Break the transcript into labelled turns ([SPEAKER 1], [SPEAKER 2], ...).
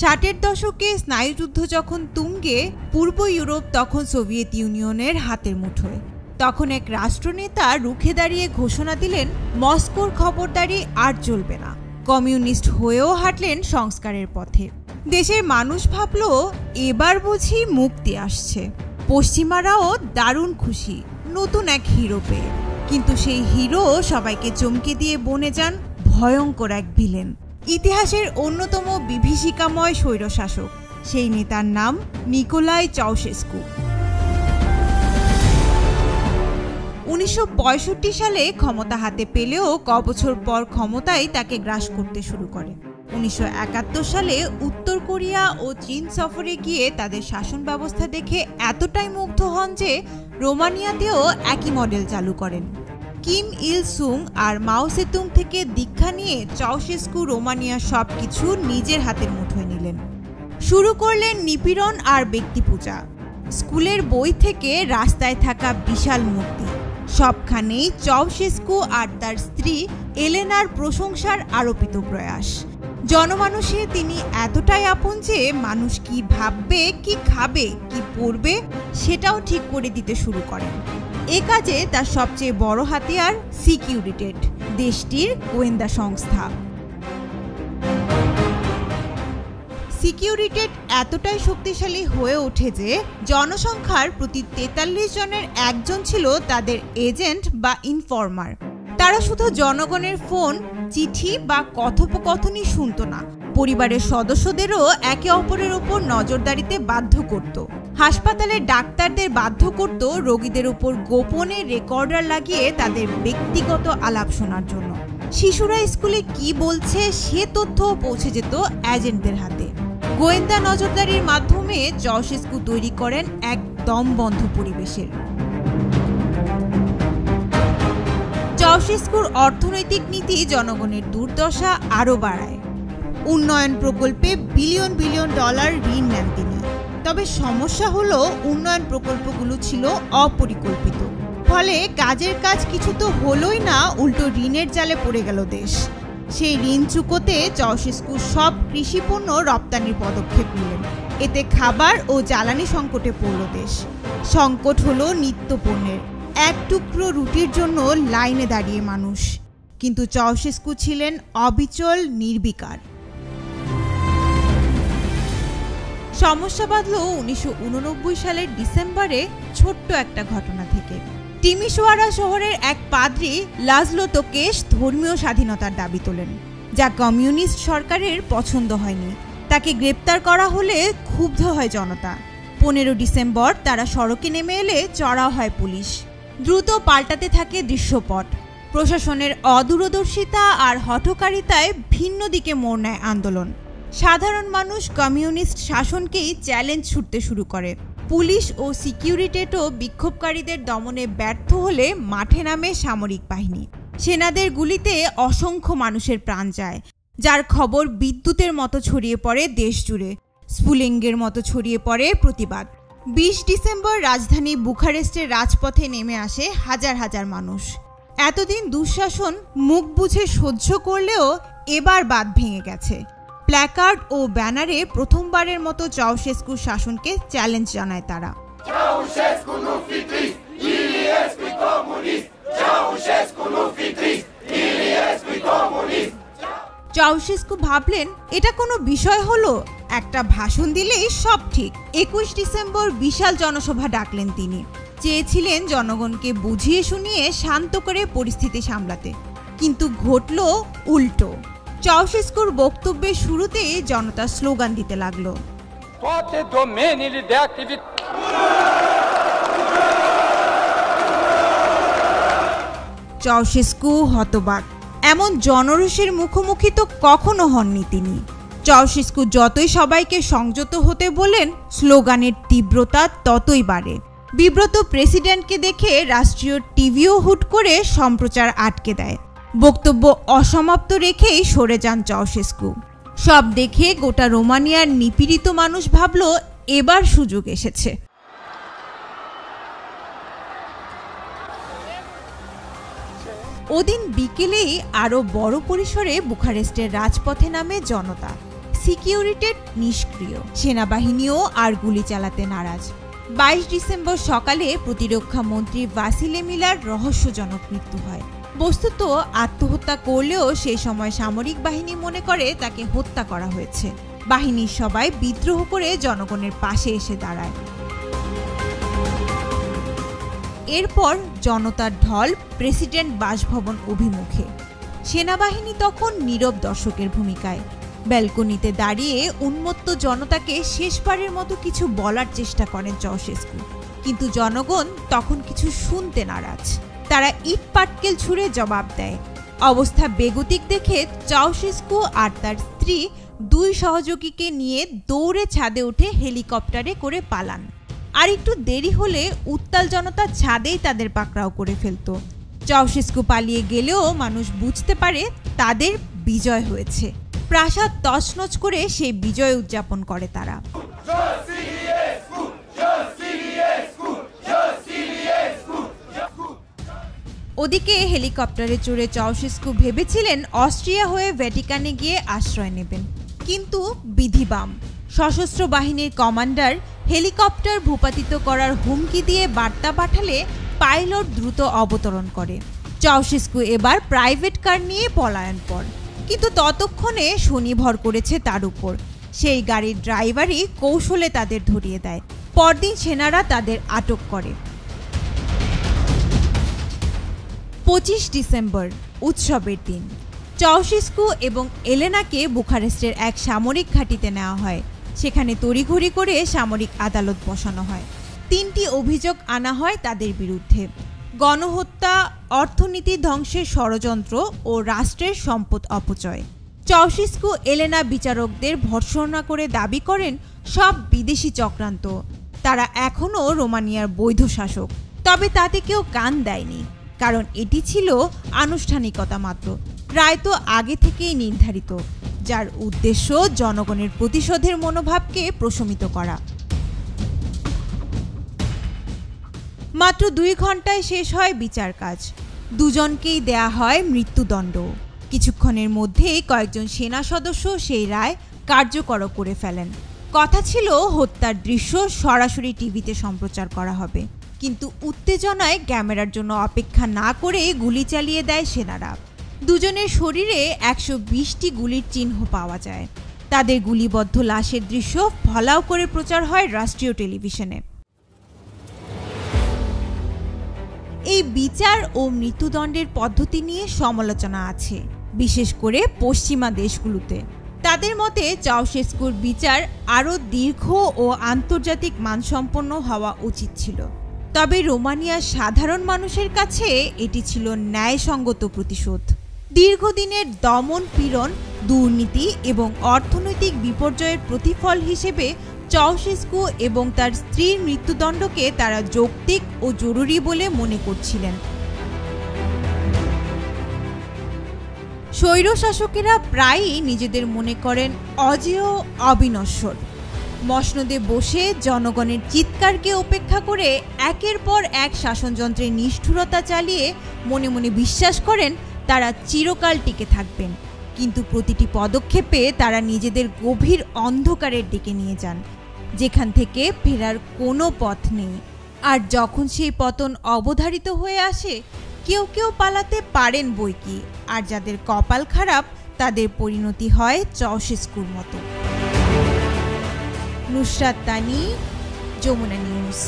[SPEAKER 1] 60-এর দশকে স্নায়ুযুদ্ধ যখন তুঙ্গে, পূর্ব ইউরোপ তখন সোভিয়েত ইউনিয়নের হাতের মুঠোয়। তখন এক রাষ্ট্রনেতা রুখে দাঁড়িয়ে ঘোষণা দিলেন, মস্কোর খবরদারি আর চলবে না। কমিউনিস্ট হয়েও হাঁটলেন সংস্কারের পথে। দেশের মানুষ ভাবল, এবার বুঝি মুক্তি আসছে। পশ্চিমারাও দারুণ খুশি নতুন এক হিরো পেয়ে। কিন্তু সেই হিরো সবাইকে চমকে দিয়ে বনে যান ভয়ঙ্কর এক ভিলেন, ইতিহাসের অন্যতম বিভীষিকাময় স্বৈরশাসক। সেই নেতার নাম নিকোলাই চাউশেস্কু। 1965 সালে ক্ষমতা হাতে পেলেও কবছর পর ক্ষমতায় তাকে গ্রাস করতে শুরু করে। 1971 সালে উত্তর কোরিয়া ও চীন সফরে গিয়ে তাদের শাসন ব্যবস্থা দেখে এতটাই মুগ্ধ হন যে রোমানিয়াতেও একই মডেল চালু করেন। কিম ইল সুং আর মাও সেতুং থেকে দীক্ষা নিয়ে চাউশেস্কু রোমানিয়ার সবকিছু নিজের হাতের মুঠোয় নিলেন। শুরু করলেন নিপীড়ন আর ব্যক্তি পূজা। স্কুলের বই থেকে রাস্তায় থাকা বিশাল মূর্তি, সবখানেই চাউশেস্কু আর তার স্ত্রী এলেনার প্রশংসার আরোপিত প্রয়াস। জনমানুষে তিনি এতটাই আপন যে মানুষ কি ভাববে, কি খাবে, কি পড়বে সেটাও ঠিক করে দিতে শুরু করেন। এ কাজে তার সবচেয়ে বড় হাতিয়ার সিকিউরিটেট, দেশটির গোয়েন্দা সংস্থা। সিকিউরিটেট এতটাই শক্তিশালী হয়ে ওঠে যে জনসংখ্যার প্রতি 43 জনের একজন ছিল তাদের এজেন্ট বা ইনফর্মার। তারা শুধু জনগণের ফোন, চিঠি বা কথোপকথনই শুনত না, পরিবারের সদস্যদেরও একে অপরের উপর নজরদারিতে বাধ্য করত। হাসপাতালের ডাক্তারদের বাধ্য করত রোগীদের উপর গোপনে রেকর্ডার লাগিয়ে তাদের ব্যক্তিগত আলাপ শোনার জন্য। শিশুরা স্কুলে কি বলছে সে তথ্য পৌঁছে যেত এজেন্টদের হাতে। গোয়েন্দা নজরদারির মাধ্যমে চাউশেস্কু তৈরি করেন এক দমবন্ধ পরিবেশের। চাউশেস্কুর অর্থনৈতিক নীতি জনগণের দুর্দশা আরও বাড়ায়। উন্নয়ন প্রকল্পে বিলিয়ন বিলিয়ন ডলার ঋণ নেন তিনি। তবে সমস্যা হলো উন্নয়ন প্রকল্পগুলো ছিল অপরিকল্পিত। ফলে কাজের কাজ কিছু তো হলোই না, উল্টো ঋণের জালে পড়ে গেল দেশ। সেই ঋণ চুকোতে চাউশেস্কু সব কৃষিপণ্য রপ্তানির পদক্ষেপ নিলেন। এতে খাবার ও জ্বালানি সংকটে পড়ল দেশ। সংকট হলো নিত্যপণ্যের। এক টুকরো রুটির জন্য লাইনে দাঁড়িয়ে মানুষ। কিন্তু চাউশেস্কু ছিলেন অবিচল, নির্বিকার। সমস্যা বাঁধল 1989 সালের ডিসেম্বরে ছোট্ট একটা ঘটনা থেকে। টিমিশোয়ারা শহরের এক পাদ্রী লাজলো তোকেশ ধর্মীয় স্বাধীনতার দাবি তোলেন, যা কমিউনিস্ট সরকারের পছন্দ হয়নি। তাকে গ্রেপ্তার করা হলে ক্ষুব্ধ হয় জনতা। 15 ডিসেম্বর তারা সড়কে নেমে এলে চড়াও হয় পুলিশ। দ্রুত পাল্টাতে থাকে দৃশ্যপট। প্রশাসনের অদূরদর্শিতা আর হঠকারিতায় ভিন্ন দিকে মোড় নেয় আন্দোলন। সাধারণ মানুষ কমিউনিস্ট শাসনকেই চ্যালেঞ্জ ছুটতে শুরু করে। পুলিশ ও সিকিউরিটেটও বিক্ষোভকারীদের দমনে ব্যর্থ হলে মাঠে নামে সামরিক বাহিনী। সেনাদের গুলিতে অসংখ্য মানুষের প্রাণ যায়, যার খবর বিদ্যুতের মতো ছড়িয়ে পড়ে দেশ জুড়ে। স্ফুলিঙ্গের মতো ছড়িয়ে পড়ে প্রতিবাদ। 20 ডিসেম্বর রাজধানী বুখারেস্টের রাজপথে নেমে আসে হাজার হাজার মানুষ। এতদিন দুঃশাসন মুখ বুঝে সহ্য করলেও এবার বাঁধ ভেঙে গেছে। প্ল্যাকার্ড ও ব্যানারে প্রথমবারের মতো চাউশেস্কুর শাসনকে চ্যালেঞ্জ জানায় তারা। চাউশেস্কু ভাবলেন, এটা কোনো বিষয় হলো? একটা ভাষণ দিলেই সব ঠিক। 21 ডিসেম্বর বিশাল জনসভা ডাকলেন তিনি। চেয়েছিলেন জনগণকে বুঝিয়ে শুনিয়ে শান্ত করে পরিস্থিতি সামলাতে। কিন্তু ঘটল উল্টো। চাউশেস্কুর বক্তব্যের শুরুতেই জনতা স্লোগান দিতে লাগলো। চাউশেস্কু হতবাক। এমন জনরোষের মুখোমুখি তো কখনো হননি তিনি। চাউশেস্কু যতই সবাইকে সংযত হতে বলেন, স্লোগানের তীব্রতা ততই বাড়ে। বিব্রত প্রেসিডেন্টকে দেখে রাষ্ট্রীয় টিভিও হুট করে সম্প্রচার আটকে দেয়। বক্তব্য অসমাপ্ত রেখেই সরে যান চাউশেস্কু। সব দেখে গোটা রোমানিয়ার নিপীড়িত মানুষ ভাবল, এবার সুযোগ এসেছে। ওদিন বিকেলেই আরো বড় পরিসরে বুখারেস্টের রাজপথে নামে জনতা। সিকিউরিটি নিষ্ক্রিয়, সেনাবাহিনীও আর গুলি চালাতে নারাজ। 22 ডিসেম্বর সকালে প্রতিরক্ষা মন্ত্রী ভাসিলি মিলার রহস্যজনক মৃত্যু হয়। বস্তুত আত্মহত্যা করলেও সেই সময় সামরিক বাহিনী মনে করে তাকে হত্যা করা হয়েছে। বাহিনীর সবাই বিদ্রোহ করে জনগণের পাশে এসে দাঁড়ায়। এরপর জনতার ঢল প্রেসিডেন্ট বাসভবন অভিমুখে। সেনাবাহিনী তখন নীরব দর্শকের ভূমিকায়। ব্যালকনিতে দাঁড়িয়ে উন্মত্ত জনতাকে শেষবারের মতো কিছু বলার চেষ্টা করেন চাউশেস্কু, কিন্তু জনগণ তখন কিছু শুনতে নারাজ। তারা ইট পাটকেল ছুঁড়ে জবাব দেয়। অবস্থা বেগতিক দেখে চাউশেস্কু আর তার স্ত্রী 2 সহযোগীকে নিয়ে দৌড়ে ছাদে উঠে হেলিকপ্টারে করে পালান। আর একটু দেরি হলে উত্তাল জনতা ছাদেই তাদের পাকড়াও করে ফেলত। চাউশেস্কু পালিয়ে গেলেও মানুষ বুঝতে পারে তাদের বিজয় হয়েছে। প্রাসাদ তছনছ করে সেই বিজয় উদযাপন করে তারা। ওদিকে হেলিকপ্টারে চড়ে চাউশেস্কু ভেবেছিলেন অস্ট্রিয়া হয়ে ভ্যাটিকানে গিয়ে আশ্রয় নেবেন, কিন্তু বিধিবাম। সশস্ত্র বাহিনীর কমান্ডার হেলিকপ্টার ভূপাতিত করার হুমকি দিয়ে বার্তা পাঠালে পাইলট দ্রুত অবতরণ করে। চাউশেস্কু এবার প্রাইভেট কার নিয়ে পলায়ন পর, কিন্তু ততক্ষণে শনি ভর করেছে তার উপর। সেই গাড়ির ড্রাইভারই কৌশলে তাদের ধরিয়ে দেয়। পরদিন সেনারা তাদের আটক করে। 25 ডিসেম্বর উৎসবের দিন। চাউশেস্কু এবং এলেনাকে বুখারেস্টের এক সামরিক ঘাঁটিতে নেওয়া হয়। সেখানে তড়িঘড়ি করে সামরিক আদালত বসানো হয়। 3টি অভিযোগ আনা হয় তাদের বিরুদ্ধে: গণহত্যা, অর্থনীতি ধ্বংসের ষড়যন্ত্র ও রাষ্ট্রের সম্পদ অপচয়। চাউশেস্কু এলেনা বিচারকদের ভর্ৎসনা করে দাবি করেন সব বিদেশি চক্রান্ত। তারা এখনও রোমানিয়ার বৈধ শাসক। তবে তাতে কেউ কান দেয়নি, কারণ এটি ছিল আনুষ্ঠানিকতা মাত্র। রায় তো আগে থেকেই নির্ধারিত, যার উদ্দেশ্য জনগণের প্রতিশোধের মনোভাবকে প্রশমিত করা। মাত্র 2 ঘন্টায় শেষ হয় বিচার কাজ। দুজনকেই দেয়া হয় মৃত্যুদণ্ড। কিছুক্ষণের মধ্যেই কয়েকজন সেনা সদস্য সেই রায় কার্যকর করে ফেলেন। কথা ছিল হত্যার দৃশ্য সরাসরি টিভিতে সম্প্রচার করা হবে, কিন্তু উত্তেজনায় ক্যামেরার জন্য অপেক্ষা না করে গুলি চালিয়ে দেয় সেনারা। দুজনের শরীরে 120টি গুলির চিহ্ন পাওয়া যায়। তাদের গুলিবদ্ধ লাশের দৃশ্য ফলাও করে প্রচার হয় রাষ্ট্রীয় টেলিভিশনে। এই বিচার ও মৃত্যুদণ্ডের পদ্ধতি নিয়ে সমালোচনা আছে, বিশেষ করে পশ্চিমা দেশগুলোতে। তাদের মতে চাউশেস্কুর বিচার আরও দীর্ঘ ও আন্তর্জাতিক মানসম্পন্ন হওয়া উচিত ছিল। তবে রোমানিয়ার সাধারণ মানুষের কাছে এটি ছিল ন্যায়সঙ্গত প্রতিশোধ। দীর্ঘদিনের দমন পীড়ন, দুর্নীতি এবং অর্থনৈতিক বিপর্যয়ের প্রতিফল হিসেবে চাউশেস্কু এবং তার স্ত্রীর মৃত্যুদণ্ডকে তারা যৌক্তিক ও জরুরি বলে মনে করছিলেন। স্বৈরশাসকেরা প্রায়ই নিজেদের মনে করেন অজেয়, অবিনশ্বর। মসনদে বসে জনগণের চিৎকারকে উপেক্ষা করে একের পর এক শাসনযন্ত্রের নিষ্ঠুরতা চালিয়ে মনে মনে বিশ্বাস করেন তারা চিরকাল টিকে থাকবেন। কিন্তু প্রতিটি পদক্ষেপে তারা নিজেদের গভীর অন্ধকারের দিকে নিয়ে যান, যেখান থেকে ফেরার কোনো পথ নেই। আর যখন সেই পতন অবধারিত হয়ে আসে, কেউ কেউ পালাতে পারেন বইকি, আর যাদের কপাল খারাপ তাদের পরিণতি হয় চাউশেস্কুর মতো। নুসরাত তানি, যমুনা নিউজ।